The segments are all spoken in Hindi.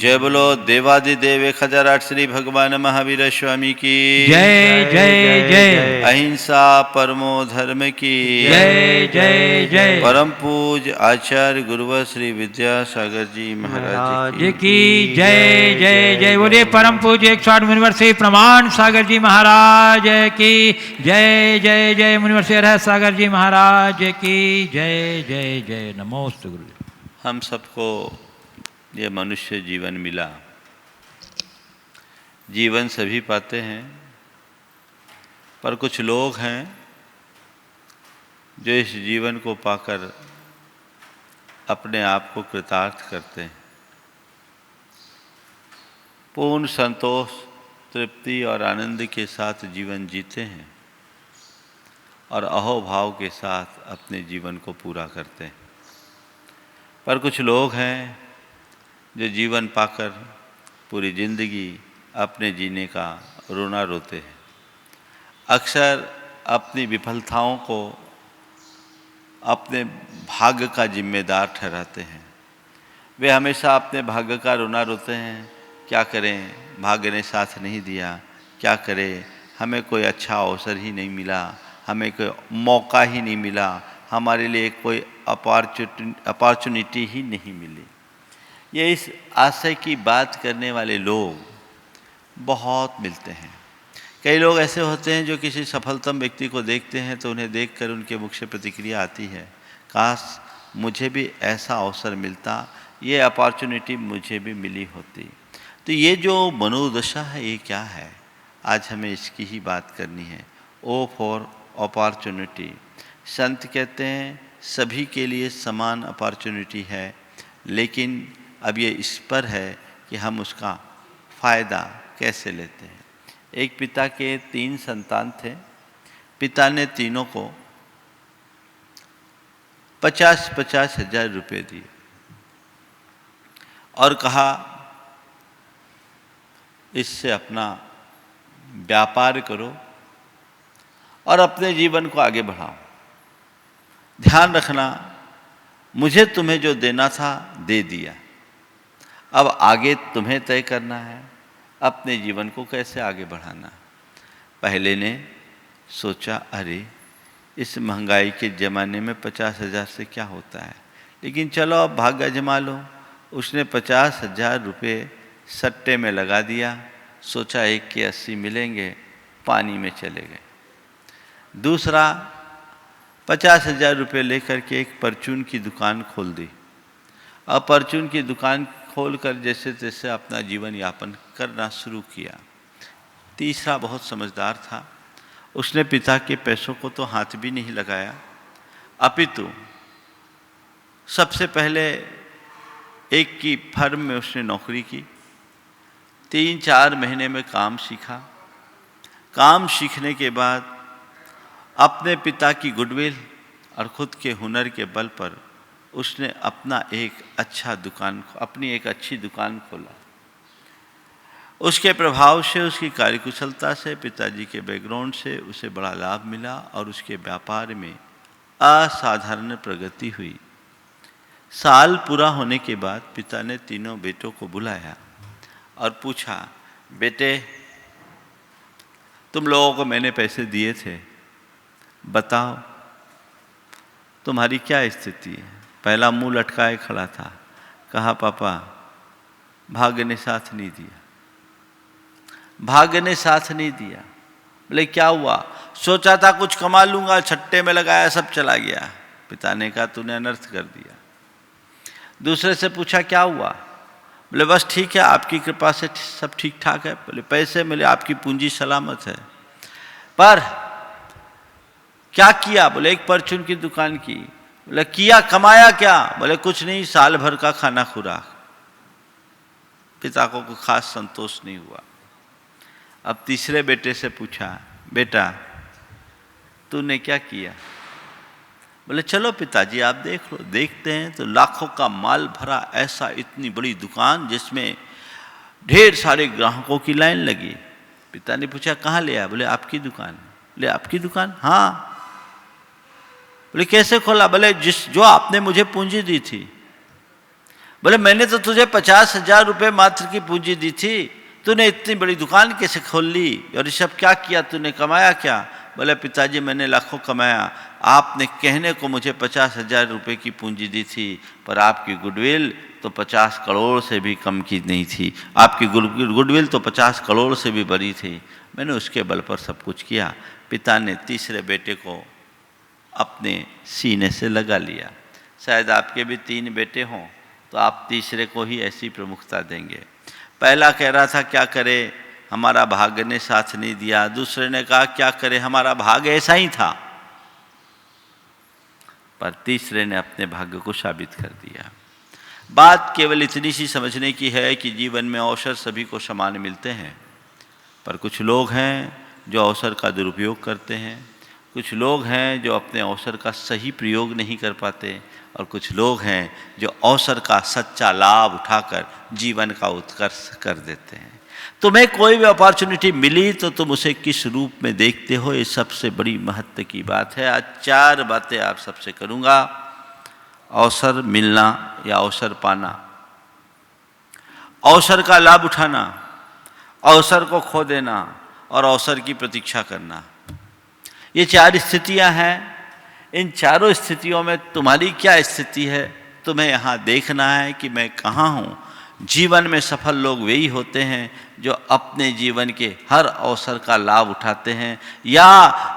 जय बोलो देवादिदेव 1008 श्री भगवान महावीर स्वामी की जय जय जय। अहिंसा परमो धर्म की जय जय जय। परम पूज आचार्य गुरुवर श्री विद्यासागर जी महाराज की जय जय जय। बोलिए परम पूज्य 108 मुनिवर श्री प्रमाण सागर जी महाराज की जय जय जय। मुनिवर श्री रहस्य सागर जी महाराज की जय जय जय। नमोस्तु गुरु। हम सबको ये मनुष्य जीवन मिला। जीवन सभी पाते हैं, पर कुछ लोग हैं जो इस जीवन को पाकर अपने आप को कृतार्थ करते हैं, पूर्ण संतोष, तृप्ति और आनंद के साथ जीवन जीते हैं और अहोभाव के साथ अपने जीवन को पूरा करते हैं। पर कुछ लोग हैं जो जीवन पाकर पूरी जिंदगी अपने जीने का रोना रोते हैं, अक्सर अपनी विफलताओं को अपने भाग्य का जिम्मेदार ठहराते हैं। वे हमेशा अपने भाग्य का रोना रोते हैं, क्या करें, भाग्य ने साथ नहीं दिया, क्या करें, हमें कोई अच्छा अवसर ही नहीं मिला, हमें कोई मौका ही नहीं मिला, हमारे लिए कोई अपॉर्चुनिटी ही नहीं मिली। ये इस आशय की बात करने वाले लोग बहुत मिलते हैं। कई लोग ऐसे होते हैं जो किसी सफलतम व्यक्ति को देखते हैं तो उन्हें देखकर उनके मुख से प्रतिक्रिया आती है, काश मुझे भी ऐसा अवसर मिलता, ये अपॉर्चुनिटी मुझे भी मिली होती। तो ये जो मनोदशा है ये क्या है, आज हमें इसकी ही बात करनी है। O for opportunity. संत कहते हैं सभी के लिए समान अपॉर्चुनिटी है, लेकिन अब ये इस पर है कि हम उसका फ़ायदा कैसे लेते हैं। एक पिता के 3 संतान थे। पिता ने तीनों को 50-50 हज़ार रुपये दिए और कहा इससे अपना व्यापार करो और अपने जीवन को आगे बढ़ाओ। ध्यान रखना, मुझे तुम्हें जो देना था दे दिया, अब आगे तुम्हें तय करना है अपने जीवन को कैसे आगे बढ़ाना। पहले ने सोचा अरे इस महंगाई के ज़माने में 50,000 से क्या होता है, लेकिन चलो अब भाग्य जमा लो। उसने 50,000 रुपये सट्टे में लगा दिया, सोचा 1 के 80 मिलेंगे, पानी में चले गए। दूसरा 50,000 रुपये लेकर के एक परचून की दुकान खोल दी और परचून की दुकान खोलकर जैसे तैसे अपना जीवन यापन करना शुरू किया। तीसरा बहुत समझदार था, उसने पिता के पैसों को तो हाथ भी नहीं लगाया, अपितु सबसे पहले एक की फर्म में उसने नौकरी की। 3-4 महीने में काम सीखा। काम सीखने के बाद अपने पिता की गुडविल और खुद के हुनर के बल पर उसने अपनी एक अच्छी दुकान खोला। उसके प्रभाव से, उसकी कार्यकुशलता से, पिताजी के बैकग्राउंड से उसे बड़ा लाभ मिला और उसके व्यापार में असाधारण प्रगति हुई। साल पूरा होने के बाद पिता ने तीनों बेटों को बुलाया और पूछा, बेटे तुम लोगों को मैंने पैसे दिए थे, बताओ तुम्हारी क्या स्थिति है। पहला मुंह लटकाए खड़ा था, कहा पापा भाग्य ने साथ नहीं दिया, भाग्य ने साथ नहीं दिया। बोले क्या हुआ, सोचा था कुछ कमा लूंगा, छट्टे में लगाया, सब चला गया। पिता ने कहा तूने अनर्थ कर दिया। दूसरे से पूछा क्या हुआ, बोले बस ठीक है, आपकी कृपा से सब ठीक ठाक है। बोले पैसे मिले, आपकी पूंजी सलामत है, पर क्या किया, बोले एक परचून की दुकान की। बोले किया, कमाया क्या, बोले कुछ नहीं, साल भर का खाना खुराक। पिता को कोई खास संतोष नहीं हुआ। अब तीसरे बेटे से पूछा, बेटा तूने क्या किया। बोले चलो पिताजी आप देख लो। देखते हैं तो लाखों का माल भरा ऐसा इतनी बड़ी दुकान जिसमें ढेर सारे ग्राहकों की लाइन लगी। पिता ने पूछा कहाँ ले आया, बोले आपकी दुकान। बोले आपकी दुकान, हाँ। बोले कैसे खोला, बोले जो आपने मुझे पूंजी दी थी बोले मैंने तो तुझे 50,000 रुपये मात्र की पूंजी दी थी, तूने इतनी बड़ी दुकान कैसे खोल ली, और ये सब क्या किया, तूने कमाया क्या? बोले पिताजी मैंने लाखों कमाया, आपने कहने को मुझे 50,000 रुपये की पूंजी दी थी, पर आपकी गुडविल तो 50 करोड़ से भी कम की नहीं थी, आपकी गुडविल तो 50 करोड़ से भी बड़ी थी, मैंने उसके बल पर सब कुछ किया। पिता ने तीसरे बेटे को अपने सीने से लगा लिया। शायद आपके भी 3 बेटे हों तो आप तीसरे को ही ऐसी प्रमुखता देंगे। पहला कह रहा था क्या करे, हमारा भाग्य ने साथ नहीं दिया। दूसरे ने कहा क्या करे, हमारा भाग्य ऐसा ही था। पर तीसरे ने अपने भाग्य को साबित कर दिया। बात केवल इतनी सी समझने की है कि जीवन में अवसर सभी को समान मिलते हैं, पर कुछ लोग हैं जो अवसर का दुरुपयोग करते हैं, कुछ लोग हैं जो अपने अवसर का सही प्रयोग नहीं कर पाते, और कुछ लोग हैं जो अवसर का सच्चा लाभ उठाकर जीवन का उत्कर्ष कर देते हैं। तुम्हें कोई भी अपॉर्चुनिटी मिली तो तुम उसे किस रूप में देखते हो, ये सबसे बड़ी महत्व की बात है। आज 4 बातें आप सबसे करूँगा। अवसर मिलना या अवसर पाना, अवसर का लाभ उठाना, अवसर को खो देना और अवसर की प्रतीक्षा करना। ये 4 स्थितियां हैं। इन चारों स्थितियों में तुम्हारी क्या स्थिति है, तुम्हें यहाँ देखना है कि मैं कहाँ हूँ। जीवन में सफल लोग वही होते हैं जो अपने जीवन के हर अवसर का लाभ उठाते हैं या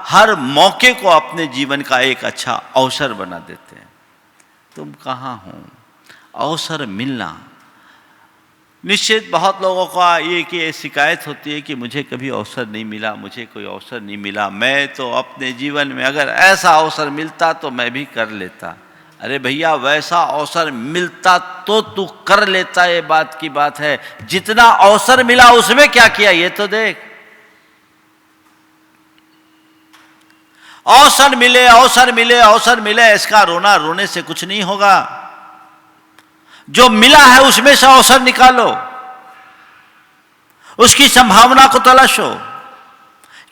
हर मौके को अपने जीवन का एक अच्छा अवसर बना देते हैं। तुम कहाँ हो? अवसर मिलना। निश्चित बहुत लोगों का ये शिकायत होती है कि मुझे कभी अवसर नहीं मिला, मुझे कोई अवसर नहीं मिला, मैं तो अपने जीवन में अगर ऐसा अवसर मिलता तो मैं भी कर लेता। अरे भैया, वैसा अवसर मिलता तो तू कर लेता, ये बात की बात है। जितना अवसर मिला उसमें क्या किया ये तो देख। अवसर मिले, अवसर मिले, अवसर मिले, इसका रोना रोने से कुछ नहीं होगा। जो मिला है उसमें से अवसर निकालो, उसकी संभावना को तलाशो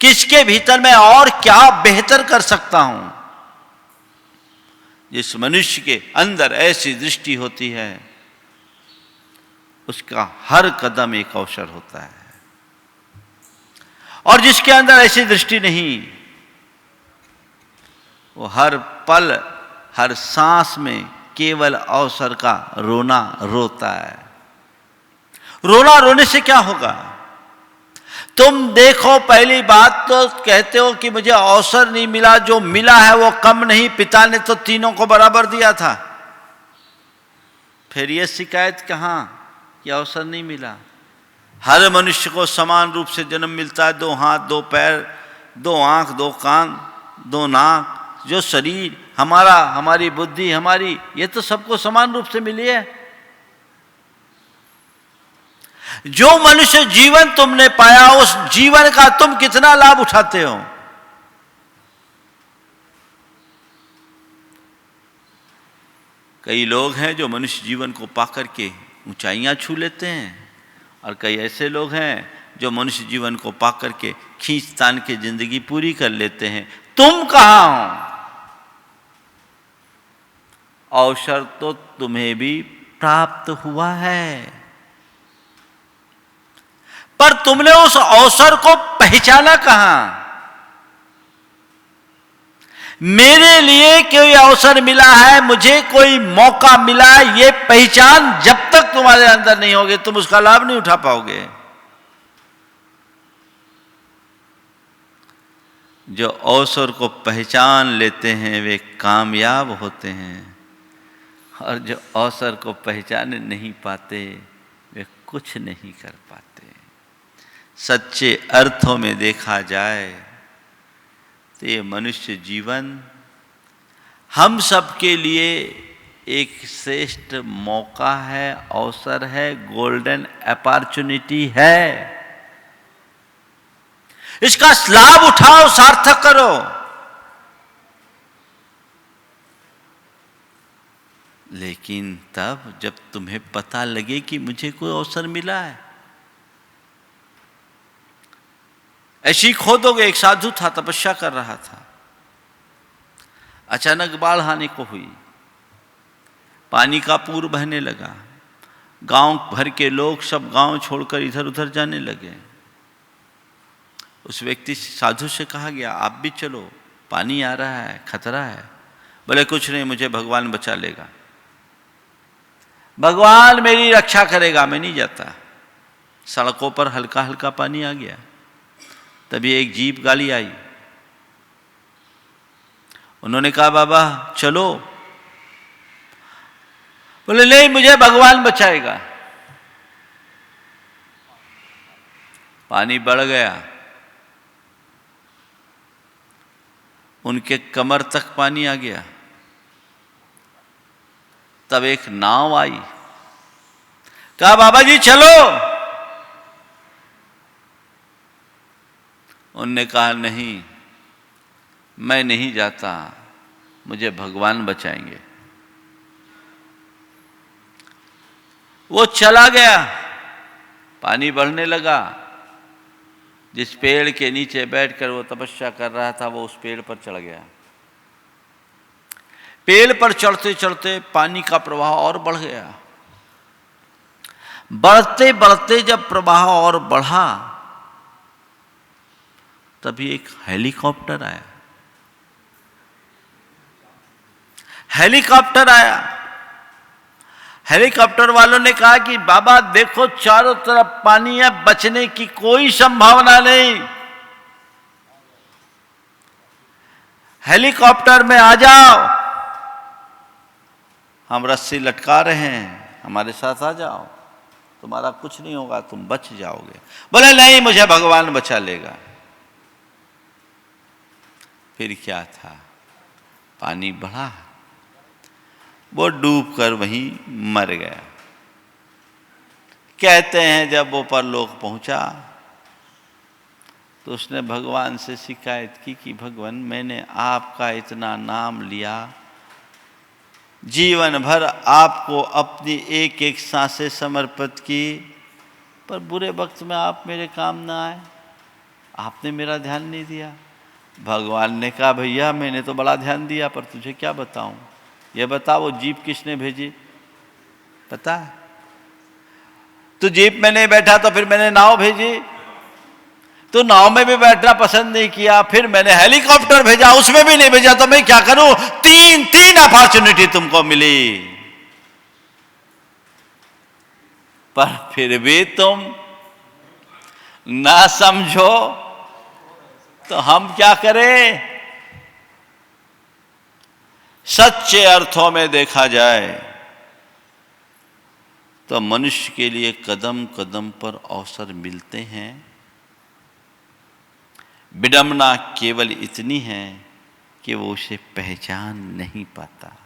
कि इसके भीतर मैं और क्या बेहतर कर सकता हूं। जिस मनुष्य के अंदर ऐसी दृष्टि होती है उसका हर कदम एक अवसर होता है, और जिसके अंदर ऐसी दृष्टि नहीं वो हर पल हर सांस में केवल अवसर का रोना रोता है। रोना रोने से क्या होगा? तुम देखो, पहली बात तो कहते हो कि मुझे अवसर नहीं मिला, जो मिला है वो कम नहीं, पिता ने तो तीनों को बराबर दिया था। फिर ये शिकायत कहां कि अवसर नहीं मिला। हर मनुष्य को समान रूप से जन्म मिलता है, 2 हाथ 2 पैर 2 आंख 2 कान 2 नाक, जो शरीर हमारा, हमारी बुद्धि, हमारी, ये तो सबको समान रूप से मिली है। जो मनुष्य जीवन तुमने पाया उस जीवन का तुम कितना लाभ उठाते हो। कई लोग हैं जो मनुष्य जीवन को पाकर के ऊंचाइयां छू लेते हैं, और कई ऐसे लोग हैं जो मनुष्य जीवन को पाकर के खींचतान के जिंदगी पूरी कर लेते हैं। तुम कहां हो? अवसर तो तुम्हें भी प्राप्त हुआ है, पर तुमने उस अवसर को पहचाना कहां? मेरे लिए कोई अवसर मिला है, मुझे कोई मौका मिला है, ये पहचान जब तक तुम्हारे अंदर नहीं होगी तुम उसका लाभ नहीं उठा पाओगे। जो अवसर को पहचान लेते हैं वे कामयाब होते हैं, और जो अवसर को पहचान नहीं पाते वे कुछ नहीं कर पाते। सच्चे अर्थों में देखा जाए तो ये मनुष्य जीवन हम सब के लिए एक श्रेष्ठ मौका है, अवसर है, गोल्डन अपॉर्चुनिटी है। इसका लाभ उठाओ, सार्थक करो। लेकिन तब जब तुम्हें पता लगे कि मुझे कोई अवसर मिला है। ऐसी खोदोगे। एक साधु था, तपस्या कर रहा था, अचानक बाढ़ आने को हुई, पानी का पूर बहने लगा, गांव भर के लोग सब गांव छोड़कर इधर उधर जाने लगे। उस व्यक्ति साधु से कहा गया, आप भी चलो, पानी आ रहा है, खतरा है। बोले कुछ नहीं, मुझे भगवान बचा लेगा, भगवान मेरी रक्षा करेगा, मैं नहीं जाता। सड़कों पर हल्का हल्का पानी आ गया। तभी एक जीप गाड़ी आई। उन्होंने कहा, बाबा चलो। बोले नहीं, मुझे भगवान बचाएगा। पानी बढ़ गया, उनके कमर तक पानी आ गया। तब एक नाव आई। कहा, बाबा जी चलो। उनने कहा, नहीं, मैं नहीं जाता, मुझे भगवान बचाएंगे। वो चला गया। पानी बढ़ने लगा। जिस पेड़ के नीचे बैठकर वो तपस्या कर रहा था, वो उस पेड़ पर चढ़ गया। पेड़ पर चढ़ते चढ़ते पानी का प्रवाह और बढ़ गया। बढ़ते बढ़ते जब प्रवाह और बढ़ा, तभी एक हेलीकॉप्टर आया। हेलीकॉप्टर आया। हेलीकॉप्टर वालों ने कहा कि बाबा देखो, चारों तरफ पानी है, बचने की कोई संभावना नहीं, हेलीकॉप्टर में आ जाओ, हम रस्सी लटका रहे हैं, हमारे साथ आ जाओ, तुम्हारा कुछ नहीं होगा, तुम बच जाओगे। बोले नहीं, मुझे भगवान बचा लेगा। फिर क्या था, पानी बढ़ा, वो डूबकर वहीं मर गया। कहते हैं जब वो परलोक पहुंचा तो उसने भगवान से शिकायत की कि भगवान, मैंने आपका इतना नाम लिया, जीवन भर आपको अपनी एक एक सांसें समर्पित की, पर बुरे वक्त में आप मेरे काम ना आए, आपने मेरा ध्यान नहीं दिया। भगवान ने कहा, भैया मैंने तो बड़ा ध्यान दिया, पर तुझे क्या बताऊं, ये बता वो जीप किसने भेजी, पता है? तू जीप में नहीं बैठा तो फिर मैंने नाव भेजी, तो नाव में भी बैठना पसंद नहीं किया, फिर मैंने हेलीकॉप्टर भेजा, उसमें भी नहीं भेजा, तो मैं क्या करूं? तीन अपॉर्चुनिटी तुमको मिली, पर फिर भी तुम ना समझो, तो हम क्या करें? सच्चे अर्थों में देखा जाए तो मनुष्य के लिए कदम कदम पर अवसर मिलते हैं। विडंबना केवल इतनी है कि वो उसे पहचान नहीं पाता।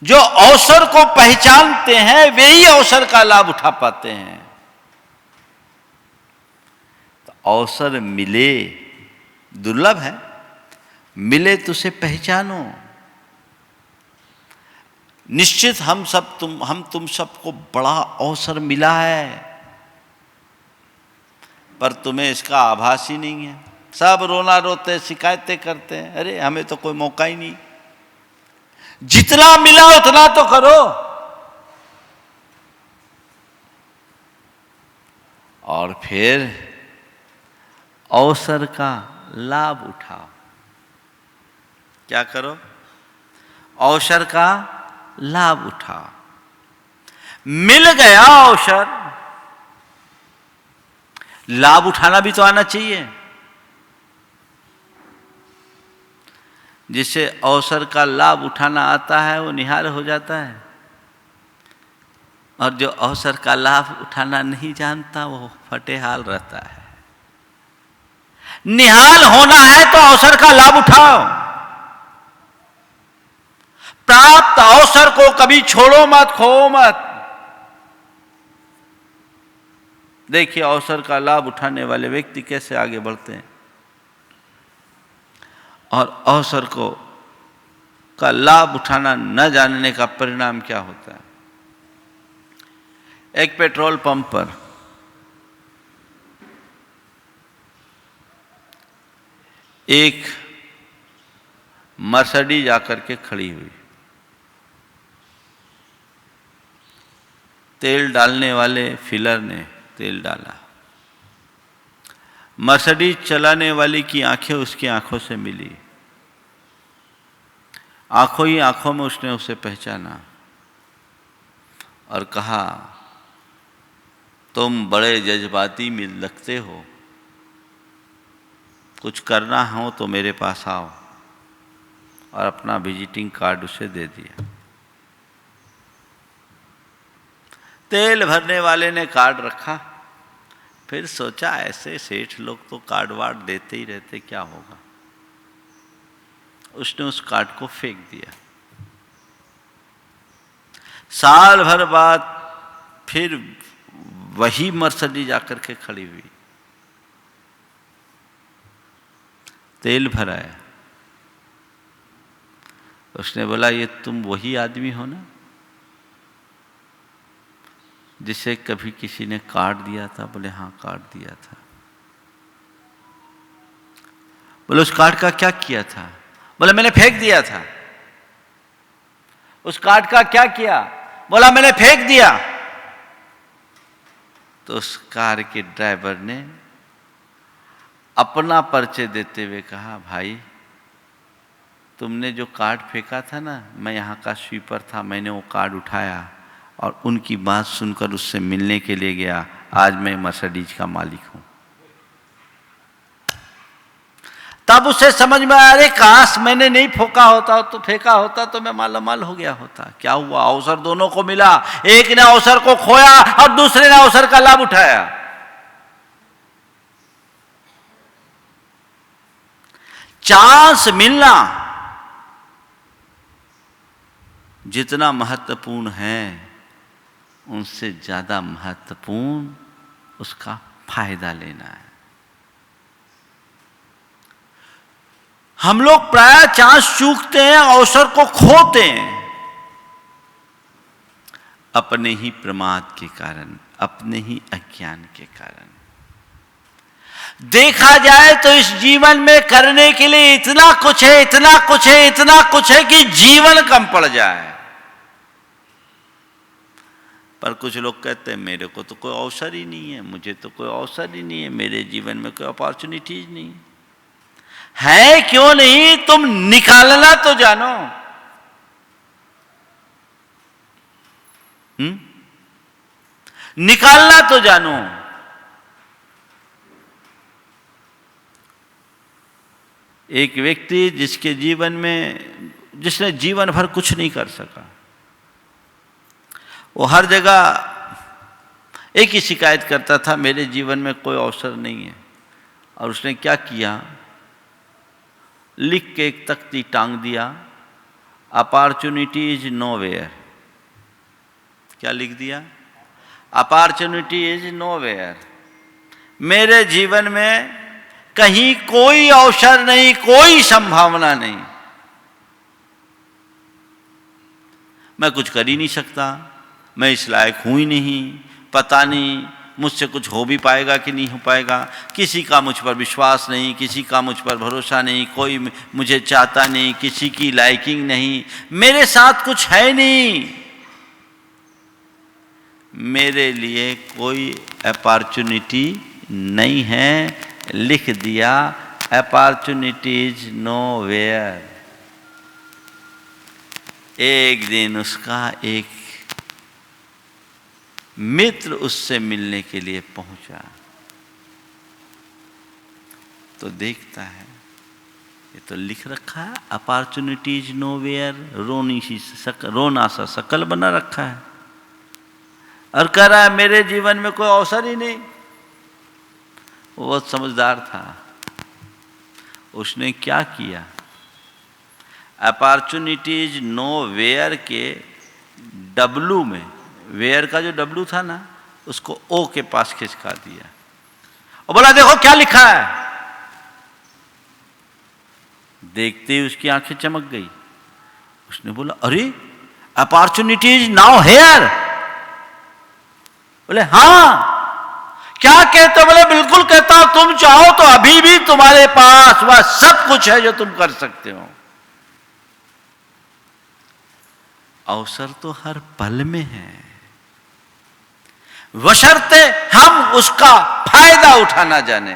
जो अवसर को पहचानते हैं वे ही अवसर का लाभ उठा पाते हैं। तो अवसर मिले, दुर्लभ है, मिले तो उसे पहचानो। निश्चित हम तुम सबको बड़ा अवसर मिला है, पर तुम्हें इसका आभास ही नहीं है। सब रोना रोते, शिकायतें करते हैं, अरे हमें तो कोई मौका ही नहीं। जितना मिला उतना तो करो, और फिर अवसर का लाभ उठाओ। क्या करो? अवसर का लाभ उठाओ। मिल गया अवसर, लाभ उठाना भी तो आना चाहिए। जिसे अवसर का लाभ उठाना आता है वो निहाल हो जाता है, और जो अवसर का लाभ उठाना नहीं जानता वो फटेहाल रहता है। निहाल होना है तो अवसर का लाभ उठाओ। प्राप्त अवसर को कभी छोड़ो मत, खो मत। देखिए अवसर का लाभ उठाने वाले व्यक्ति कैसे आगे बढ़ते हैं, और अवसर का लाभ उठाना न जानने का परिणाम क्या होता है। एक पेट्रोल पंप पर एक मर्सिडीज आकर के खड़ी हुई। तेल डालने वाले फिलर ने तेल डाला। मर्सिडीज चलाने वाली की आंखें उसकी आंखों से मिली, आंखों ही आंखों में उसने उसे पहचाना और कहा, तुम बड़े जज्बाती मिल लगते हो, कुछ करना हो तो मेरे पास आओ, और अपना विजिटिंग कार्ड उसे दे दिया। तेल भरने वाले ने कार्ड रखा, फिर सोचा ऐसे सेठ लोग तो कार्ड वार्ड देते ही रहते, क्या होगा। उसने उस कार्ड को फेंक दिया। साल भर बाद फिर वही मर्सिडीज आकर के खड़ी हुई, तेल भराया। उसने बोला, ये तुम वही आदमी हो ना जिसे कभी किसी ने कार्ड दिया था? बोले हाँ, कार्ड दिया था। बोले उस कार्ड का क्या किया था? बोले मैंने फेंक दिया था। उस कार्ड का क्या किया? बोला मैंने फेंक दिया। तो उस कार के ड्राइवर ने अपना परिचय देते हुए कहा, भाई तुमने जो कार्ड फेंका था ना, मैं यहाँ का स्वीपर था, मैंने वो कार्ड उठाया और उनकी बात सुनकर उससे मिलने के लिए गया। आज मैं मर्सिडीज का मालिक हूं। तब उसे समझ में आया, अरे काश मैंने नहीं फेंका होता तो मैं मालामाल हो गया होता। क्या हुआ? अवसर दोनों को मिला, एक ने अवसर को खोया और दूसरे ने अवसर का लाभ उठाया। चांस मिलना जितना महत्वपूर्ण है, उनसे ज्यादा महत्वपूर्ण उसका फायदा लेना है। हम लोग प्राय चांस चूकते हैं, अवसर को खोते हैं, अपने ही प्रमाद के कारण, अपने ही अज्ञान के कारण। देखा जाए तो इस जीवन में करने के लिए इतना कुछ है, इतना कुछ है, इतना कुछ है कि जीवन कम पड़ जाए। पर कुछ लोग कहते हैं मेरे को तो कोई अवसर ही नहीं है, मुझे तो कोई अवसर ही नहीं है, मेरे जीवन में कोई अपॉर्चुनिटीज नहीं है। क्यों नहीं? तुम निकालना तो जानो। निकालना तो जानो। एक व्यक्ति जिसके जीवन में, जिसने जीवन भर कुछ नहीं कर सका, वो हर जगह एक ही शिकायत करता था, मेरे जीवन में कोई अवसर नहीं है। और उसने क्या किया? लिख के एक तख्ती टांग दिया, अपॉर्चुनिटी इज नोवेयर। क्या लिख दिया? Opportunity is nowhere. मेरे जीवन में कहीं कोई अवसर नहीं, कोई संभावना नहीं, मैं कुछ कर ही नहीं सकता, मैं इस लायक हूं ही नहीं, पता नहीं मुझसे कुछ हो भी पाएगा कि नहीं हो पाएगा, किसी का मुझ पर विश्वास नहीं, किसी का मुझ पर भरोसा नहीं, कोई मुझे चाहता नहीं, किसी की लाइकिंग नहीं, मेरे साथ कुछ है नहीं, मेरे लिए कोई अपॉर्चुनिटी नहीं है। लिख दिया, अपॉर्चुनिटीज नोवेयर। एक दिन उसका एक मित्र उससे मिलने के लिए पहुंचा, तो देखता है ये तो लिख रखा है अपॉर्चुनिटीज नोवेयर, रोना सा शकल बना रखा है और कह रहा है मेरे जीवन में कोई अवसर ही नहीं। वो बहुत समझदार था। उसने क्या किया? अपॉर्चुनिटीज नोवेयर के डब्लू में, वेयर का जो डब्लू था ना, उसको ओ के पास खिसका दिया और बोला देखो क्या लिखा है। देखते ही उसकी आंखें चमक गई। उसने बोला अरे अपॉर्चुनिटीज नाउ हेयर। बोले हाँ। क्या कहते हो? बोले बिल्कुल कहता हूं, तुम चाहो तो अभी भी तुम्हारे पास वह सब कुछ है जो तुम कर सकते हो। अवसर तो हर पल में है, बशर्ते हम उसका फायदा उठाना जाने।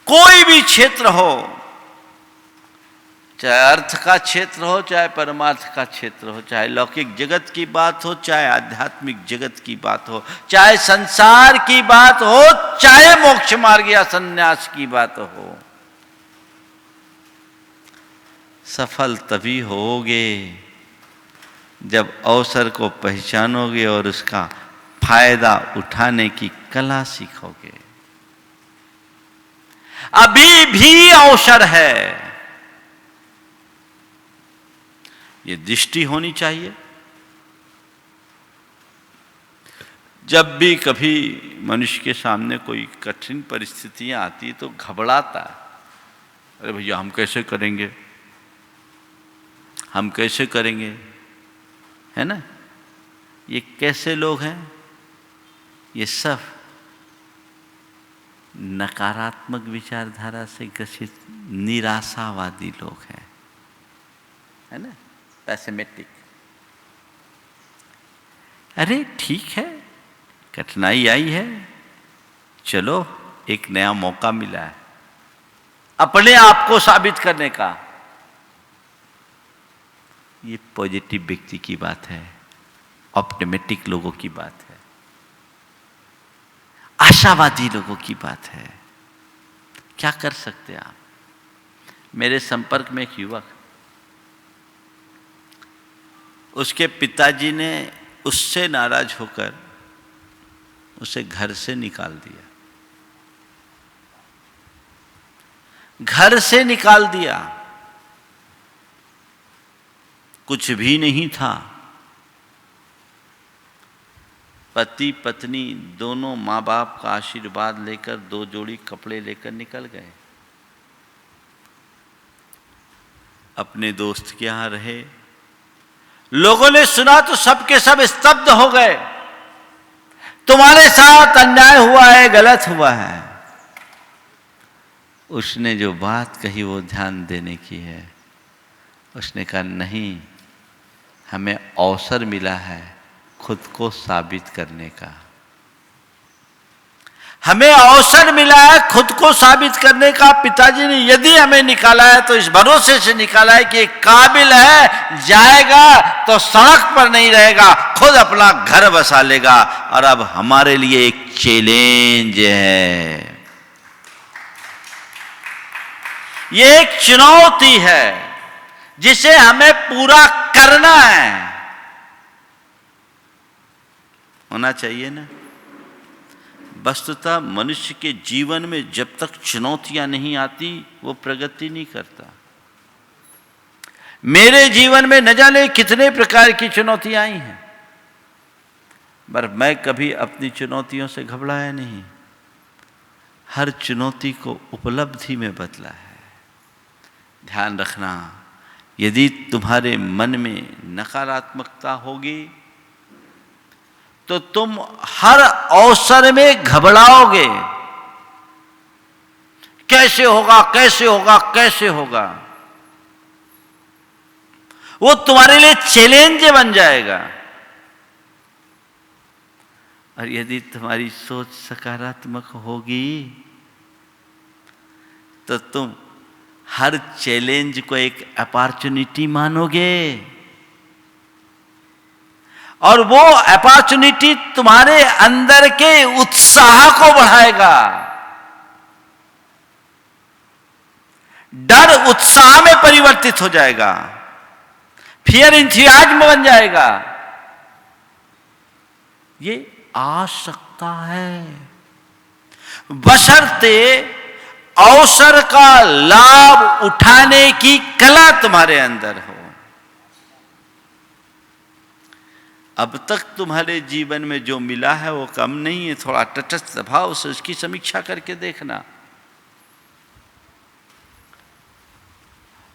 कोई भी क्षेत्र हो, चाहे अर्थ का क्षेत्र हो, चाहे परमार्थ का क्षेत्र हो, चाहे लौकिक जगत की बात हो, चाहे आध्यात्मिक जगत की बात हो, चाहे संसार की बात हो, चाहे मोक्ष मार्ग या संन्यास की बात हो, सफल तभी होगे जब अवसर को पहचानोगे और उसका फायदा उठाने की कला सीखोगे। अभी भी अवसर है, ये दृष्टि होनी चाहिए। जब भी कभी मनुष्य के सामने कोई कठिन परिस्थितियां आती तो घबराता है, अरे भैया हम कैसे करेंगे, हम कैसे करेंगे, है ना। ये कैसे लोग हैं, ये सब नकारात्मक विचारधारा से ग्रसित निराशावादी लोग हैं, है ना, पैसिमेटिक। अरे ठीक है, कठिनाई आई है, चलो एक नया मौका मिला है अपने आप को साबित करने का। ये पॉजिटिव व्यक्ति की बात है, ऑप्टिमिस्टिक लोगों की बात है, आशावादी लोगों की बात है। क्या कर सकते हैं आप। मेरे संपर्क में एक युवक, उसके पिताजी ने उससे नाराज होकर उसे घर से निकाल दिया, घर से निकाल दिया। कुछ भी नहीं था, पति पत्नी दोनों माँ बाप का आशीर्वाद लेकर 2 जोड़ी कपड़े लेकर निकल गए। अपने दोस्त के यहां रहे, लोगों ने सुना तो सबके सब स्तब्ध हो गए, तुम्हारे साथ अन्याय हुआ है, गलत हुआ है। उसने जो बात कही वो ध्यान देने की है। उसने कहा नहीं, हमें अवसर मिला है खुद को साबित करने का, हमें अवसर मिला है खुद को साबित करने का। पिताजी ने यदि हमें निकाला है तो इस भरोसे से निकाला है कि एक काबिल है, जाएगा तो सड़क पर नहीं रहेगा, खुद अपना घर बसा लेगा। और अब हमारे लिए एक चैलेंज है, ये एक चुनौती है जिसे हमें पूरा करना है। होना चाहिए ना। वस्तुतः मनुष्य के जीवन में जब तक चुनौतियां नहीं आती वो प्रगति नहीं करता। मेरे जीवन में न जाने कितने प्रकार की चुनौतियां आई हैं, पर मैं कभी अपनी चुनौतियों से घबराया नहीं। हर चुनौती को उपलब्धि में बदला है। ध्यान रखना, यदि तुम्हारे मन में नकारात्मकता होगी तो तुम हर अवसर में घबराओगे, कैसे होगा, कैसे होगा, कैसे होगा। वो तुम्हारे लिए चैलेंज बन जाएगा। और यदि तुम्हारी सोच सकारात्मक होगी तो तुम हर चैलेंज को एक अपॉर्चुनिटी मानोगे, और वो अपॉर्चुनिटी तुम्हारे अंदर के उत्साह को बढ़ाएगा। डर उत्साह में परिवर्तित हो जाएगा, फियर इंथुसियाज्म बन जाएगा। ये आ सकता है बशर्ते अवसर का लाभ उठाने की कला तुम्हारे अंदर हो। अब तक तुम्हारे जीवन में जो मिला है वो कम नहीं है, थोड़ा तटस्थ भाव से उसकी समीक्षा करके देखना।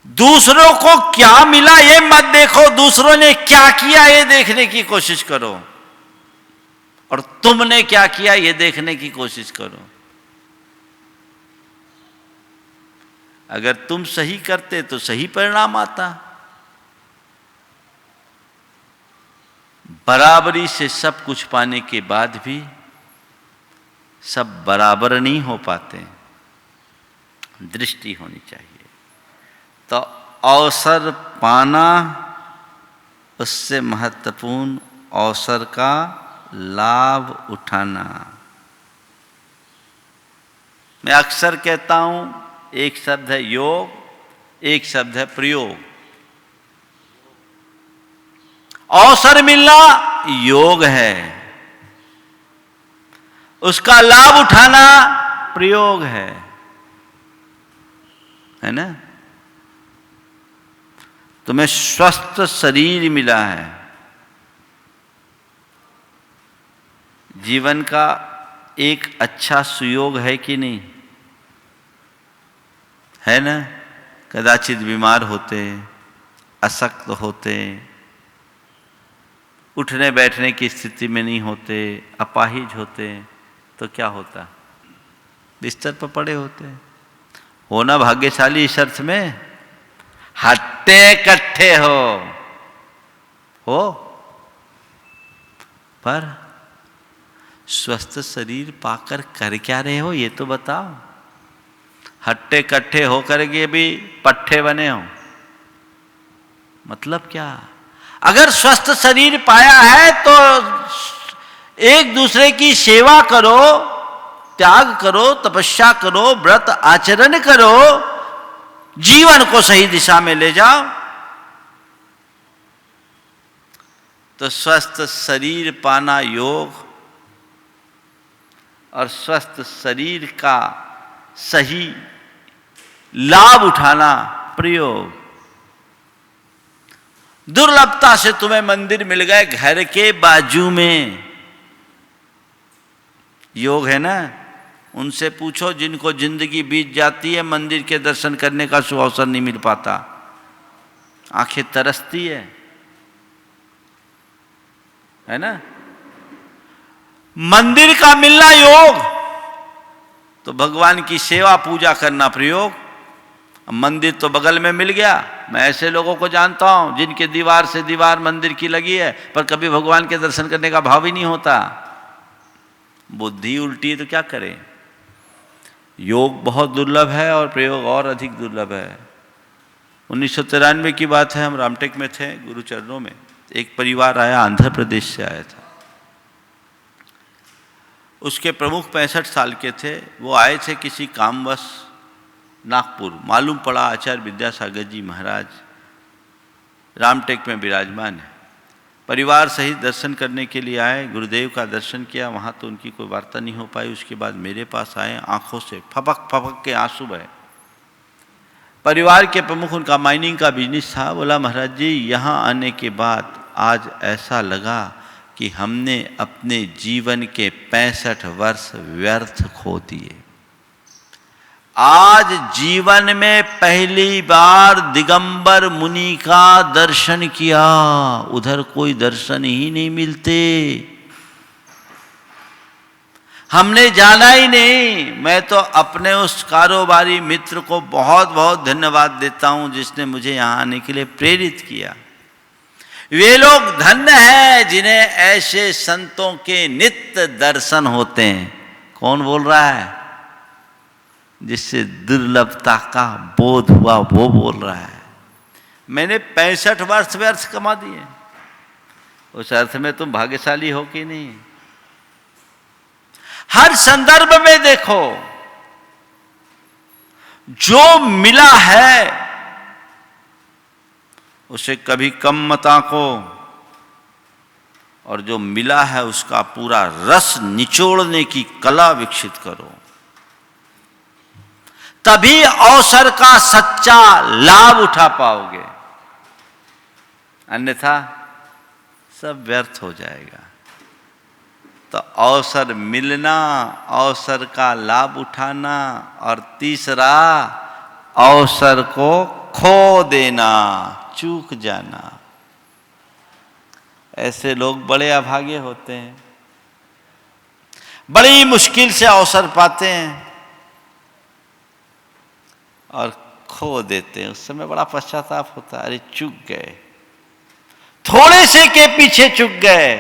दूसरों को क्या मिला ये मत देखो, दूसरों ने क्या किया ये देखने की कोशिश करो, और तुमने क्या किया ये देखने की कोशिश करो। अगर तुम सही करते तो सही परिणाम आता, बराबरी से सब कुछ पाने के बाद भी सब बराबर नहीं हो पाते। दृष्टि होनी चाहिए। तो अवसर पाना, उससे महत्वपूर्ण अवसर का लाभ उठाना। मैं अक्सर कहता हूं, एक शब्द है योग, एक शब्द है प्रयोग। अवसर मिलना योग है, उसका लाभ उठाना प्रयोग है ना। तुम्हें स्वस्थ शरीर मिला है, जीवन का एक अच्छा सुयोग है कि नहीं, है ना। कदाचित बीमार होते, अशक्त होते, उठने बैठने की स्थिति में नहीं होते, अपाहिज होते, तो क्या होता, बिस्तर पर पड़े होते। होना भाग्यशाली इस अर्थ में, हट्टे कट्ठे हो पर स्वस्थ शरीर पाकर कर क्या रहे हो, ये तो बताओ। हट्टे कट्ठे होकर के भी पट्ठे बने हो, मतलब क्या। अगर स्वस्थ शरीर पाया है तो एक दूसरे की सेवा करो, त्याग करो, तपस्या करो, व्रत आचरण करो, जीवन को सही दिशा में ले जाओ। तो स्वस्थ शरीर पाना योग और स्वस्थ शरीर का सही लाभ उठाना प्रयोग। दुर्लभता से तुम्हें मंदिर मिल गए घर के बाजू में, योग है ना। उनसे पूछो जिनको जिंदगी बीत जाती है, मंदिर के दर्शन करने का शुभ अवसर नहीं मिल पाता, आंखें तरसती है ना। मंदिर का मिलना योग, तो भगवान की सेवा पूजा करना प्रयोग। मंदिर तो बगल में मिल गया। मैं ऐसे लोगों को जानता हूं जिनके दीवार से दीवार मंदिर की लगी है, पर कभी भगवान के दर्शन करने का भाव ही नहीं होता। बुद्धि उल्टी है तो क्या करें। योग बहुत दुर्लभ है और प्रयोग और अधिक दुर्लभ है। 1993 की बात है, हम रामटेक में थे, गुरुचरणों में एक परिवार आया, आंध्र प्रदेश से आया था। उसके प्रमुख 65 साल के थे। वो आए थे किसी कामवश नागपुर। मालूम पड़ा आचार्य विद्यासागर जी महाराज रामटेक में विराजमान है। परिवार सहित दर्शन करने के लिए आए, गुरुदेव का दर्शन किया। वहाँ तो उनकी कोई वार्ता नहीं हो पाई। उसके बाद मेरे पास आए, आंखों से फपक फपक के आंसू बहे। परिवार के प्रमुख, उनका माइनिंग का बिजनेस था। बोला महाराज जी, यहाँ आने के बाद आज ऐसा लगा कि हमने अपने जीवन के 65 वर्ष व्यर्थ खो दिए। आज जीवन में पहली बार दिगंबर मुनि का दर्शन किया। उधर कोई दर्शन ही नहीं मिलते, हमने जाना ही नहीं। मैं तो अपने उस कारोबारी मित्र को बहुत बहुत धन्यवाद देता हूं जिसने मुझे यहां आने के लिए प्रेरित किया। वे लोग धन्य हैं जिन्हें ऐसे संतों के नित्य दर्शन होते हैं। कौन बोल रहा है? जिससे दुर्लभता का बोध हुआ वो बोल रहा है। मैंने 65 वर्ष व्यर्थ कमा दिए। उस अर्थ में तुम भाग्यशाली हो कि नहीं? हर संदर्भ में देखो, जो मिला है उसे कभी कम मत आंको, और जो मिला है उसका पूरा रस निचोड़ने की कला विकसित करो। तभी अवसर का सच्चा लाभ उठा पाओगे, अन्यथा सब व्यर्थ हो जाएगा। तो अवसर मिलना, अवसर का लाभ उठाना, और तीसरा अवसर को खो देना, चूक जाना। ऐसे लोग बड़े अभागे होते हैं, बड़ी मुश्किल से अवसर पाते हैं और खो देते हैं। उस समय बड़ा पश्चाताप होता है, अरे चूक गए। थोड़े से के पीछे चूक गए।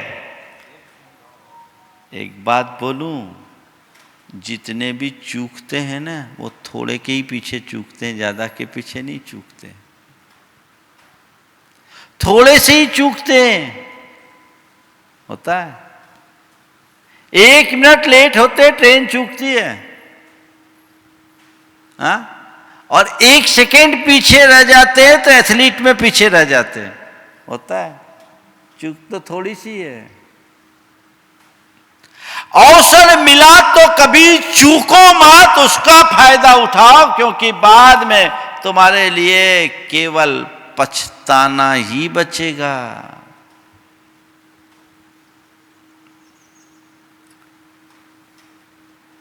एक बात बोलूं, जितने भी चूकते हैं ना वो थोड़े के ही पीछे चूकते हैं, ज्यादा के पीछे नहीं चूकते। थोड़े से ही चूकते हैं, होता है। 1 मिनट लेट होते ट्रेन चूकती है, हाँ? और 1 सेकेंड पीछे रह जाते हैं तो एथलीट में पीछे रह जाते हैं, होता है। चूक तो थोड़ी सी है। अवसर मिला तो कभी चूको मत, उसका फायदा उठाओ, क्योंकि बाद में तुम्हारे लिए केवल पछताना ही बचेगा।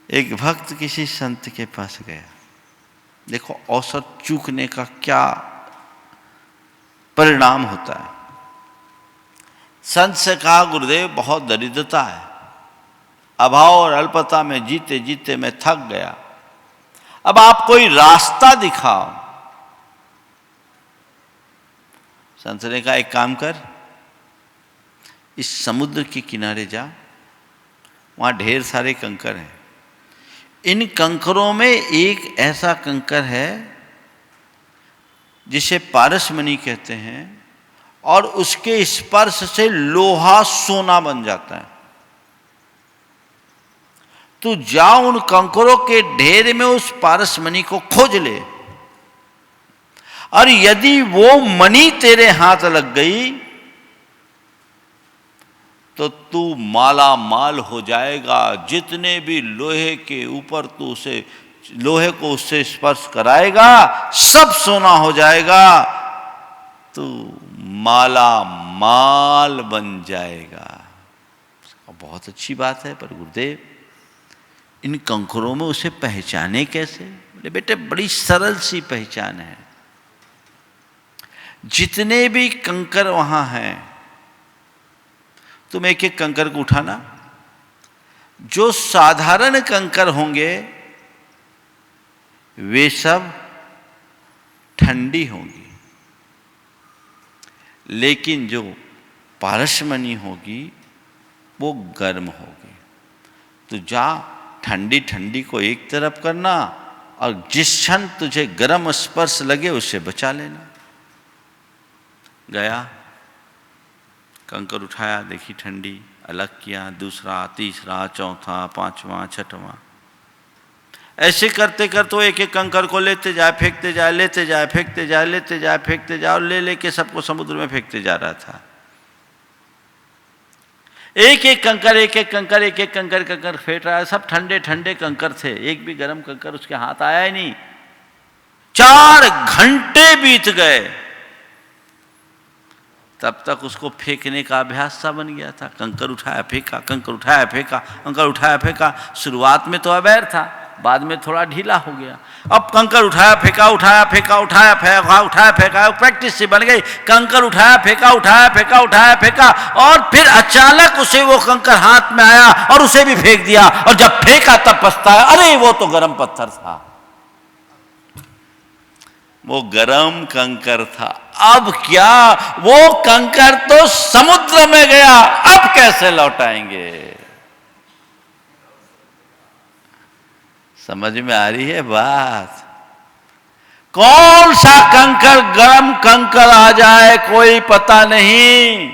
एक भक्त किसी संत के पास गया। देखो अवसर चूकने का क्या परिणाम होता है। संत से कहा, गुरुदेव बहुत दरिद्रता है, अभाव और अल्पता में जीते जीते मैं थक गया, अब आप कोई रास्ता दिखाओ। संत ने कहा, एक काम कर, इस समुद्र के किनारे जा, वहां ढेर सारे कंकर हैं। इन कंकरों में एक ऐसा कंकर है जिसे पारसमणि कहते हैं, और उसके स्पर्श से लोहा सोना बन जाता है। तू जा उन कंकरों के ढेर में उस पारसमणि को खोज ले, और यदि वो मणि तेरे हाथ लग गई तो तू माला माल हो जाएगा। जितने भी लोहे के ऊपर तू उसे लोहे को उससे स्पर्श कराएगा सब सोना हो जाएगा, तू माला माल बन जाएगा। बहुत अच्छी बात है, पर गुरुदेव इन कंकरों में उसे पहचाने कैसे? बोले बेटे बड़ी सरल सी पहचान है। जितने भी कंकर वहां हैं, तुम एक एक कंकर को उठाना। जो साधारण कंकर होंगे वे सब ठंडी होंगी, लेकिन जो पारसमणि होगी वो गर्म होगी। तो जा ठंडी ठंडी को एक तरफ करना, और जिस क्षण तुझे गर्म स्पर्श लगे उससे बचा लेना। गया, कंकर उठाया, देखी ठंडी, अलग किया, दूसरा, तीसरा, चौथा, पांचवा, छठवां, ऐसे करते करते वो एक एक कंकर को लेते जाए, फेंकते जाए, लेते जाए, फेंकते जाए, लेते जाए, फेंकते जाए, और ले लेके सबको समुद्र में फेंकते जा रहा था। एक एक कंकर एक एक कंकर एक एक कंकर कंकर फेंक रहा है। सब ठंडे ठंडे कंकर थे, एक भी गर्म कंकर उसके हाथ आया ही नहीं। 4 घंटे बीत गए, तब तक उसको फेंकने का अभ्यास सा बन गया था। कंकर उठाया फेंका, कंकर उठाया फेंका, कंकर उठाया फेंका। शुरुआत में तो अबैर था, बाद में थोड़ा ढीला हो गया। अब कंकर उठाया फेंका, उठाया फेंका, उठाया फेंका, उठाया फेंका, प्रैक्टिस से बन गई। कंकर उठाया फेंका, उठाया फेंका, उठाया फेंका, और फिर अचानक उसे वो कंकर हाथ में आया और उसे भी फेंक दिया। और जब फेंका तब पछताया, अरे वो तो गर्म पत्थर था, वो गरम कंकर था। अब क्या, वो कंकर तो समुद्र में गया, अब कैसे लौटाएंगे? समझ में आ रही है बात? कौन सा कंकर गरम कंकर आ जाए कोई पता नहीं।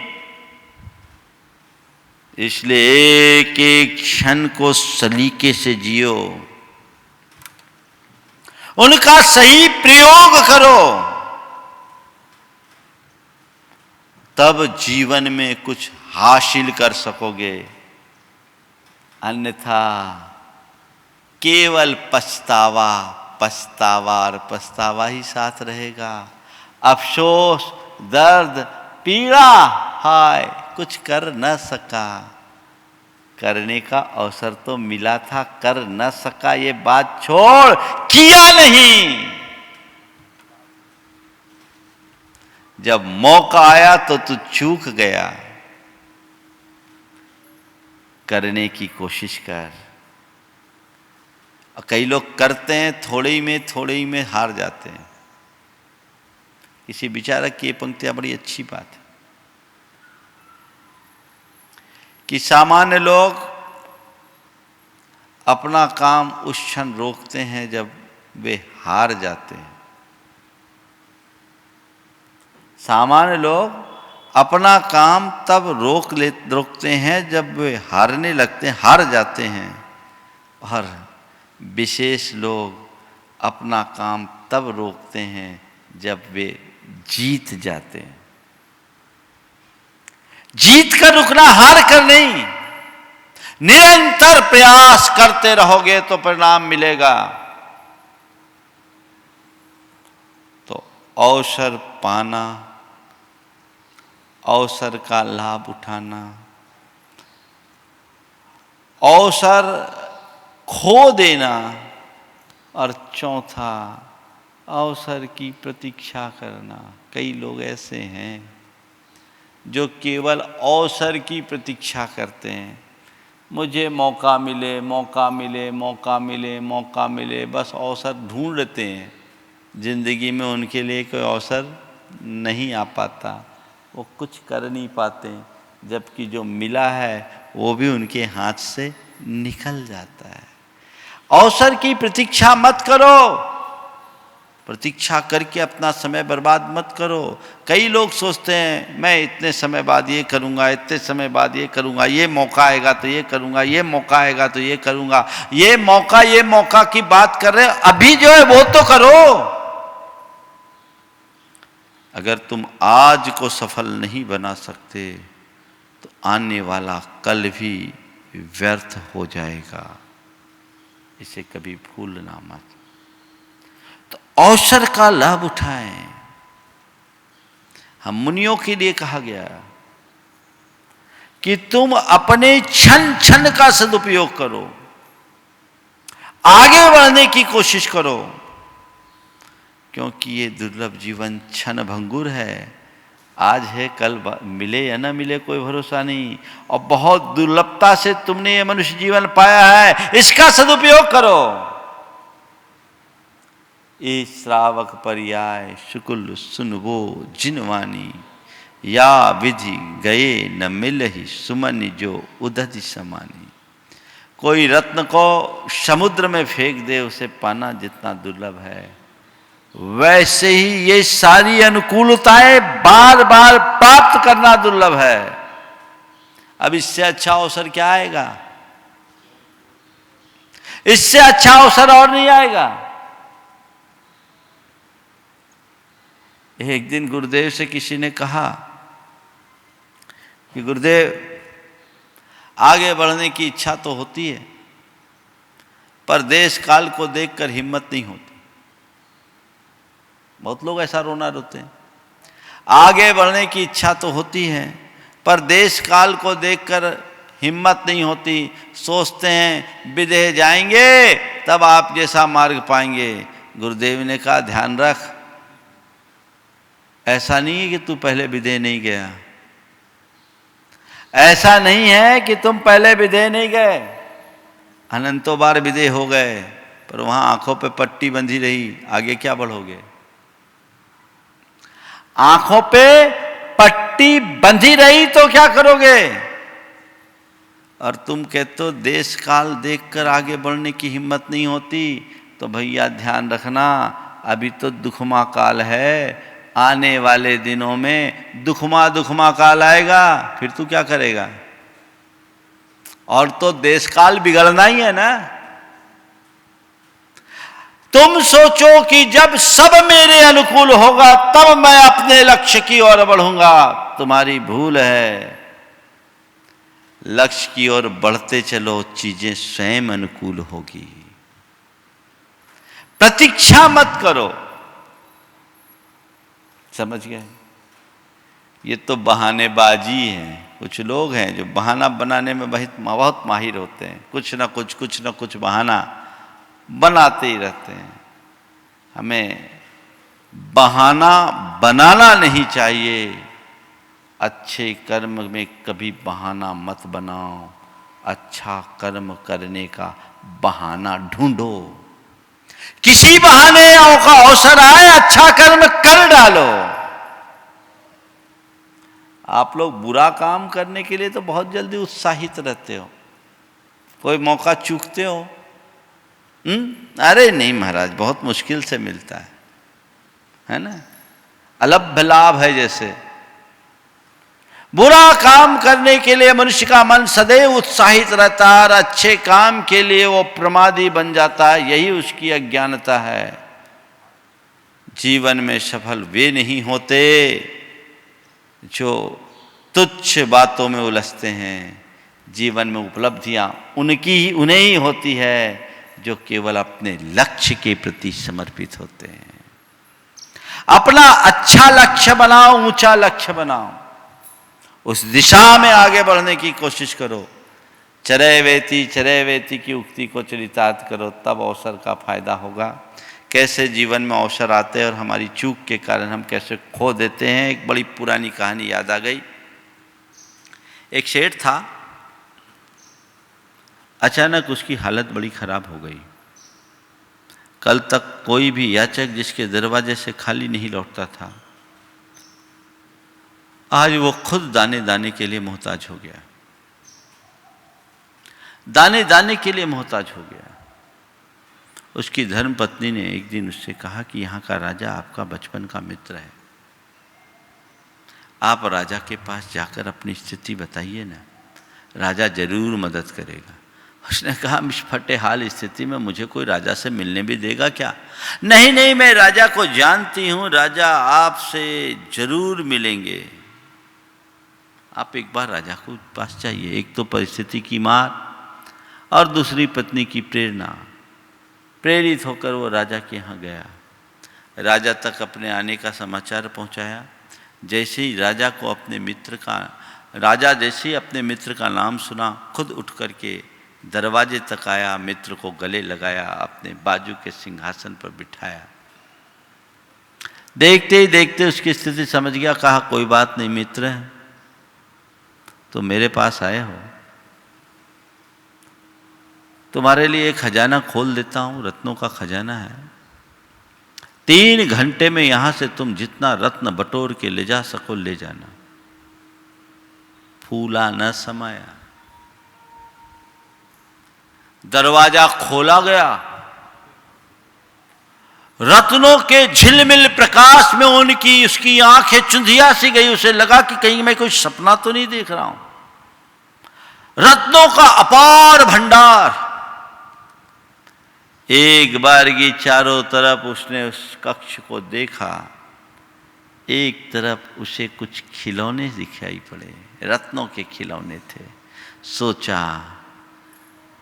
इसलिए एक एक क्षण को सलीके से जियो, उनका सही प्रयोग करो, तब जीवन में कुछ हासिल कर सकोगे। अन्यथा केवल पछतावा, पछतावा और पछतावा ही साथ रहेगा। अफसोस, दर्द, पीड़ा, हाय कुछ कर न सका। करने का अवसर तो मिला था, कर न सका, ये बात छोड़, किया नहीं। जब मौका आया तो तू चूक गया। करने की कोशिश कर। और कई लोग करते हैं, थोड़े ही में हार जाते हैं। किसी विचारक की ये पंक्तियां बड़ी अच्छी बात है। कि सामान्य लोग अपना काम उस क्षण रोकते हैं जब वे हार जाते हैं। सामान्य लोग अपना काम तब रोकते हैं जब वे हारने लगते हैं, हार जाते हैं, और विशेष लोग अपना काम तब रोकते हैं जब वे जीत जाते हैं। जीत कर रुकना, हार कर नहीं। निरंतर प्रयास करते रहोगे तो परिणाम मिलेगा। तो अवसर पाना, अवसर का लाभ उठाना, अवसर खो देना, और चौथा अवसर की प्रतीक्षा करना। कई लोग ऐसे हैं जो केवल अवसर की प्रतीक्षा करते हैं। मुझे मौका मिले, मौका मिले, मौका मिले, मौका मिले, बस अवसर ढूंढ लेते हैं। जिंदगी में उनके लिए कोई अवसर नहीं आ पाता, वो कुछ कर नहीं पाते, जबकि जो मिला है वो भी उनके हाथ से निकल जाता है। अवसर की प्रतीक्षा मत करो, प्रतीक्षा करके अपना समय बर्बाद मत करो। कई लोग सोचते हैं मैं इतने समय बाद ये करूँगा, इतने समय बाद ये करूँगा, ये मौका आएगा तो ये करूँगा, ये मौका आएगा तो ये करूँगा। ये मौका की बात कर रहे हैं, अभी जो है वो तो करो। अगर तुम आज को सफल नहीं बना सकते तो आने वाला कल भी व्यर्थ हो जाएगा, इसे कभी भूलना मत। तो अवसर का लाभ उठाएं। हम मुनियों के लिए कहा गया कि तुम अपने क्षण क्षण का सदुपयोग करो, आगे बढ़ने की कोशिश करो, क्योंकि ये दुर्लभ जीवन क्षण भंगुर है। आज है, कल मिले या न मिले कोई भरोसा नहीं, और बहुत दुर्लभता से तुमने ये मनुष्य जीवन पाया है, इसका सदुपयोग करो। ए श्रावक पर्याय शुक्ल सुनवो जिनवानी, या विधि गए न मिलहि सुमनि जो उदधि समानी। कोई रत्न को समुद्र में फेंक दे, उसे पाना जितना दुर्लभ है, वैसे ही ये सारी अनुकूलताएं बार बार प्राप्त करना दुर्लभ है। अब इससे अच्छा अवसर क्या आएगा? इससे अच्छा अवसर और नहीं आएगा। एक दिन गुरुदेव से किसी ने कहा कि गुरुदेव, आगे बढ़ने की इच्छा तो होती है, पर देश काल को देखकर हिम्मत नहीं होती। बहुत लोग ऐसा रोते हैं। आगे बढ़ने की इच्छा तो होती है, पर देश काल को देखकर हिम्मत नहीं होती। सोचते हैं विदेह जाएंगे तब आप जैसा मार्ग पाएंगे। गुरुदेव ने कहा ध्यान रख, ऐसा नहीं है कि तू पहले विदेह नहीं गया, ऐसा नहीं है कि तुम पहले विदेह नहीं गए, अनंतों बार विदेह हो गए, पर वहां आंखों पे पट्टी बंधी रही, आगे क्या बढ़ोगे? आंखों पे पट्टी बंधी रही तो क्या करोगे? और तुम कहते हो देश काल देखकर आगे बढ़ने की हिम्मत नहीं होती, तो भैया ध्यान रखना, अभी तो दुखमा काल है, आने वाले दिनों में दुखमा काल आएगा, फिर तू क्या करेगा? और तो देश काल बिगड़ना ही है ना। तुम सोचो कि जब सब मेरे अनुकूल होगा तब मैं अपने लक्ष्य की ओर बढ़ूंगा, तुम्हारी भूल है। लक्ष्य की ओर बढ़ते चलो, चीजें स्वयं अनुकूल होगी। प्रतीक्षा मत करो। समझ गए? ये तो बहानेबाजी है। कुछ लोग हैं जो बहाना बनाने में बहुत माहिर होते हैं, कुछ ना कुछ बहाना बनाते ही रहते हैं। हमें बहाना बनाना नहीं चाहिए। अच्छे कर्म में कभी बहाना मत बनाओ, अच्छा कर्म करने का बहाना ढूंढो। किसी बहाने का अवसर आए, अच्छा कर्म कर डालो। आप लोग बुरा काम करने के लिए तो बहुत जल्दी उत्साहित रहते हो, कोई मौका चूकते हो। अरे नहीं महाराज, बहुत मुश्किल से मिलता है ना, अलभ्य लाभ है जैसे। बुरा काम करने के लिए मनुष्य का मन सदैव उत्साहित रहता है और अच्छे काम के लिए वो प्रमादी बन जाता है। यही उसकी अज्ञानता है। जीवन में सफल वे नहीं होते जो तुच्छ बातों में उलझते हैं। जीवन में उपलब्धियां उन्हें ही होती है जो केवल अपने लक्ष्य के प्रति समर्पित होते हैं। अपना अच्छा लक्ष्य बनाओ, ऊंचा लक्ष्य बनाओ, उस दिशा में आगे बढ़ने की कोशिश करो। चरय वेति की उक्ति को चरितार्थ करो, तब अवसर का फायदा होगा। कैसे जीवन में अवसर आते हैं और हमारी चूक के कारण हम कैसे खो देते हैं। एक बड़ी पुरानी कहानी याद आ गई। एक सेठ था, अचानक उसकी हालत बड़ी खराब हो गई। कल तक कोई भी याचक जिसके दरवाजे से खाली नहीं लौटता था, आज वो खुद दाने दाने के लिए मोहताज हो गया। दाने दाने के लिए मोहताज हो गया। उसकी धर्मपत्नी ने एक दिन उससे कहा कि यहाँ का राजा आपका बचपन का मित्र है, आप राजा के पास जाकर अपनी स्थिति बताइए ना, राजा जरूर मदद करेगा। उसने कहा, इस फटे हाल स्थिति में मुझे कोई राजा से मिलने भी देगा क्या? नहीं, मैं राजा को जानती हूँ, राजा आपसे जरूर मिलेंगे। आप एक बार राजा को पास चाहिए। एक तो परिस्थिति की मार और दूसरी पत्नी की प्रेरणा, प्रेरित होकर वो राजा के यहाँ गया। राजा तक अपने आने का समाचार पहुँचाया। जैसे ही राजा अपने मित्र का नाम सुना, खुद उठ करके दरवाजे तक आया, मित्र को गले लगाया, अपने बाजू के सिंहासन पर बिठाया। देखते ही देखते उसकी स्थिति समझ गया। कहा, कोई बात नहीं मित्र, तो मेरे पास आए हो, तुम्हारे लिए एक खजाना खोल देता हूं, रत्नों का खजाना है। 3 घंटे में यहां से तुम जितना रत्न बटोर के ले जा सको ले जाना। फूला न समाया। दरवाजा खोला गया। रत्नों के झिलमिल प्रकाश में उसकी आंखें चुंधिया सी गई। उसे लगा कि कहीं मैं कोई सपना तो नहीं देख रहा हूं। रत्नों का अपार भंडार। एक बारगी चारों तरफ उसने उस कक्ष को देखा। एक तरफ उसे कुछ खिलौने दिखाई पड़े, रत्नों के खिलौने थे। सोचा,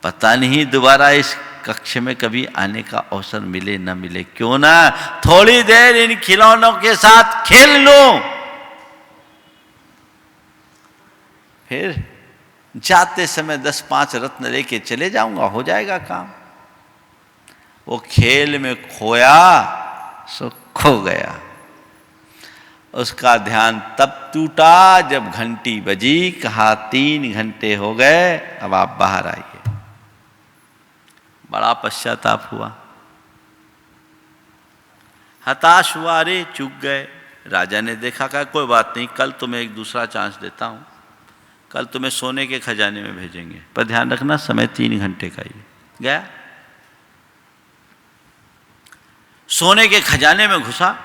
पता नहीं दोबारा इस कक्ष में कभी आने का अवसर मिले न मिले, क्यों ना थोड़ी देर इन खिलौनों के साथ खेल लूं, फिर जाते समय 10-5 रत्न लेके चले जाऊंगा, हो जाएगा काम। वो खेल में खोया सो खो गया। उसका ध्यान तब टूटा जब घंटी बजी। कहा, 3 घंटे हो गए, अब आप बाहर आइए। बड़ा पश्चाताप हुआ, हताश हुआ। अरे चूक गए। राजा ने देखा, कहा कोई बात नहीं, कल तुम्हें एक दूसरा चांस देता हूं, कल तुम्हें सोने के खजाने में भेजेंगे, पर ध्यान रखना समय 3 घंटे का ही। गया, सोने के खजाने में घुसा,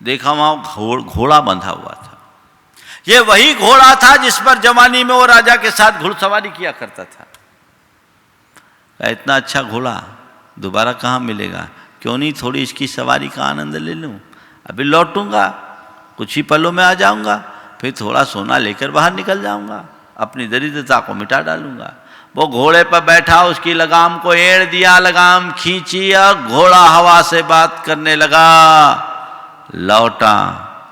देखा वहां घोड़ा बंधा हुआ था। यह वही घोड़ा था जिस पर जवानी में वो राजा के साथ घुड़सवारी किया करता था। इतना अच्छा घोड़ा दोबारा कहाँ मिलेगा, क्यों नहीं थोड़ी इसकी सवारी का आनंद ले लूं। अभी लौटूंगा, कुछ ही पलों में आ जाऊंगा, फिर थोड़ा सोना लेकर बाहर निकल जाऊंगा, अपनी दरिद्रता को मिटा डालूंगा। वो घोड़े पर बैठा, उसकी लगाम को एड़ दिया, लगाम खींची और घोड़ा हवा से बात करने लगा। लौटा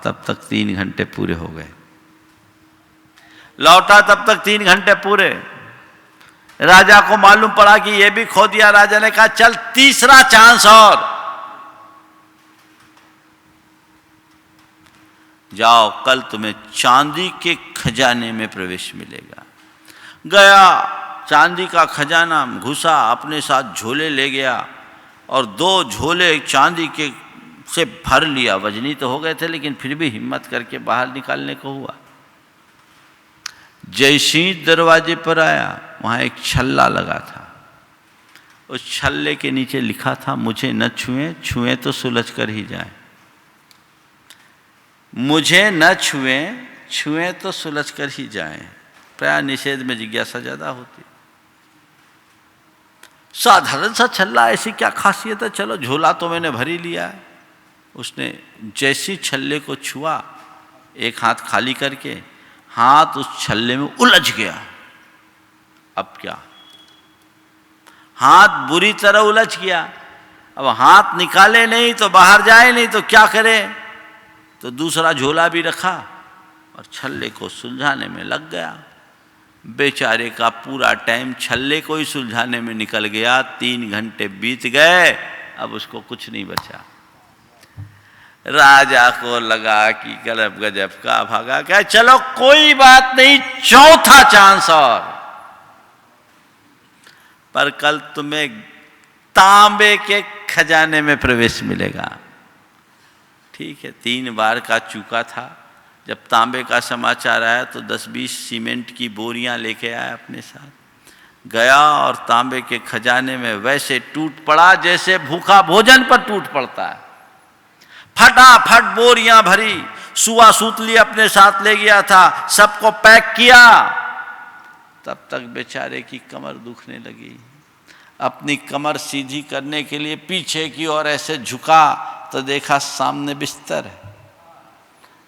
तब तक 3 घंटे पूरे हो गए। लौटा तब तक 3 घंटे पूरे। राजा को मालूम पड़ा कि यह भी खो दिया। राजा ने कहा, चल तीसरा चांस और, जाओ, कल तुम्हें चांदी के खजाने में प्रवेश मिलेगा। गया, चांदी का खजाना घुसा, अपने साथ झोले ले गया और 2 झोले चांदी के से भर लिया। वजनी तो हो गए थे लेकिन फिर भी हिम्मत करके बाहर निकालने को हुआ। जैसे ही दरवाजे पर आया वहाँ एक छल्ला लगा था। उस छल्ले के नीचे लिखा था, मुझे न छुएं, छुएं तो सुलझ कर ही जाएं। मुझे न छुएं, छुएं तो सुलझ कर ही जाएं। प्राय निषेध में जिज्ञासा ज्यादा होती। साधारण सा छल्ला, ऐसी क्या खासियत है, चलो झोला तो मैंने भर ही लिया है। उसने जैसी छल्ले को छुआ, एक हाथ खाली करके, हाथ उस छल्ले में उलझ गया। अब क्या, हाथ बुरी तरह उलझ गया। अब हाथ निकाले नहीं तो बाहर जाए नहीं तो क्या करे, तो दूसरा झोला भी रखा और छल्ले को सुलझाने में लग गया। बेचारे का पूरा टाइम छल्ले को ही सुलझाने में निकल गया। 3 घंटे बीत गए, अब उसको कुछ नहीं बचा। राजा को लगा कि गलब गजब का भागा। क्या, चलो कोई बात नहीं, चौथा चांस और, पर कल तुम्हें तांबे के खजाने में प्रवेश मिलेगा। ठीक है, 3 बार का चूका था। जब तांबे का समाचार आया तो 10-20 सीमेंट की बोरियां लेके आया अपने साथ। गया और तांबे के खजाने में वैसे टूट पड़ा जैसे भूखा भोजन पर टूट पड़ता है। फटाफट बोरियां भरी, सुआ सूतली अपने साथ ले गया था, सबको पैक किया। तब तक बेचारे की कमर दुखने लगी। अपनी कमर सीधी करने के लिए पीछे की ओर ऐसे झुका तो देखा सामने बिस्तर है।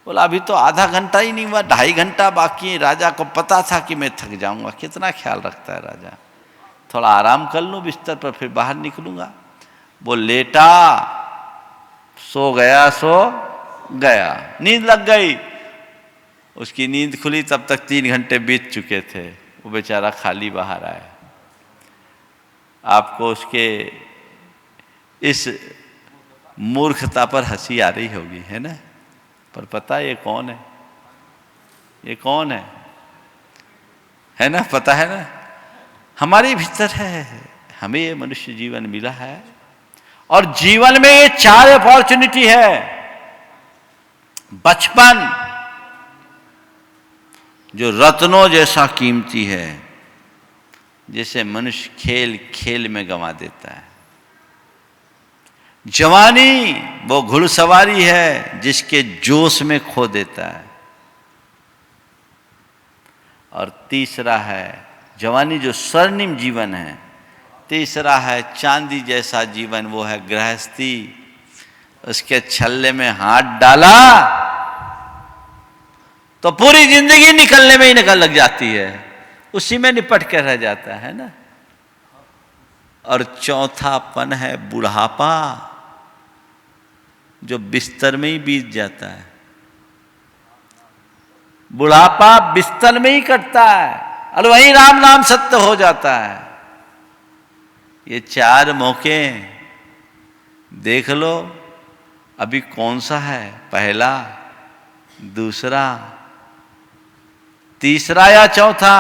बोला अभी तो आधा घंटा ही नहीं हुआ, 2.5 घंटा बाकी है। राजा को पता था कि मैं थक जाऊंगा। कितना ख्याल रखता है राजा, थोड़ा आराम कर लूं बिस्तर पर, फिर बाहर निकलूंगा। वो लेटा, सो गया, सो गया, नींद लग गई। उसकी नींद खुली तब तक 3 घंटे बीत चुके थे। वो बेचारा खाली बाहर आया। आपको उसके इस मूर्खता पर हंसी आ रही होगी, है ना, पर पता ये कौन है, ये कौन है ना, पता है ना, हमारे भीतर है। हमें ये मनुष्य जीवन मिला है और जीवन में ये 4 अपॉर्चुनिटी है। बचपन जो रत्नों जैसा कीमती है, जिसे मनुष्य खेल खेल में गंवा देता है। जवानी वो घुड़सवारी है जिसके जोश में खो देता है। और तीसरा है जवानी जो स्वर्णिम जीवन है। तीसरा है चांदी जैसा जीवन, वो है गृहस्थी। उसके छल्ले में हाथ डाला तो पूरी जिंदगी निकलने में ही निकल लग जाती है, उसी में निपट कर रह जाता है ना। और चौथापन है बुढ़ापा, जो बिस्तर में ही बीत जाता है। बुढ़ापा बिस्तर में ही कटता है और वहीं राम नाम सत्य हो जाता है। ये 4 मौके देख लो, अभी कौन सा है, पहला, दूसरा, तीसरा या चौथा।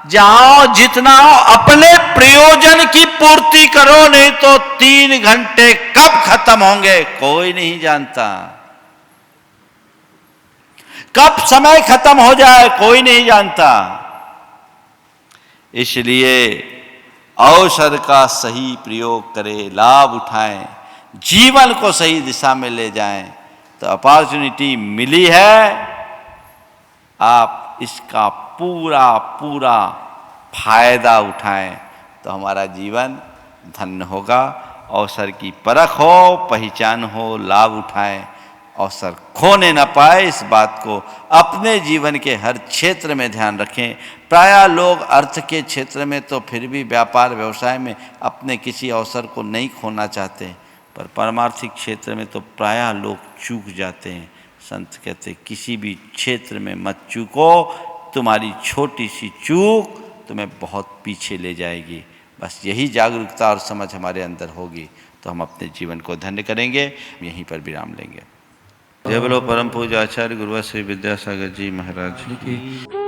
जाओ जितना हो अपने प्रयोजन की पूर्ति करो, नहीं तो 3 घंटे कब खत्म होंगे कोई नहीं जानता। कब समय खत्म हो जाए कोई नहीं जानता। इसलिए अवसर का सही प्रयोग करें, लाभ उठाएं, जीवन को सही दिशा में ले जाएं। तो अपॉर्चुनिटी मिली है, आप इसका पूरा पूरा फायदा उठाएं तो हमारा जीवन धन्य होगा। अवसर की परख हो, पहचान हो, लाभ उठाएं, अवसर खोने न पाए, इस बात को अपने जीवन के हर क्षेत्र में ध्यान रखें। प्रायः लोग अर्थ के क्षेत्र में तो फिर भी व्यापार व्यवसाय में अपने किसी अवसर को नहीं खोना चाहते, पर पारमार्थिक क्षेत्र में तो प्रायः लोग चूक जाते हैं। संत कहते किसी भी क्षेत्र में मत चूको, तुम्हारी छोटी सी चूक तुम्हें बहुत पीछे ले जाएगी। बस यही जागरूकता और समझ हमारे अंदर होगी तो हम अपने जीवन को धन्य करेंगे। यहीं पर विराम लेंगे। जय बोलो परम पूज्य आचार्य गुरुवर श्री विद्यासागर जी महाराज की।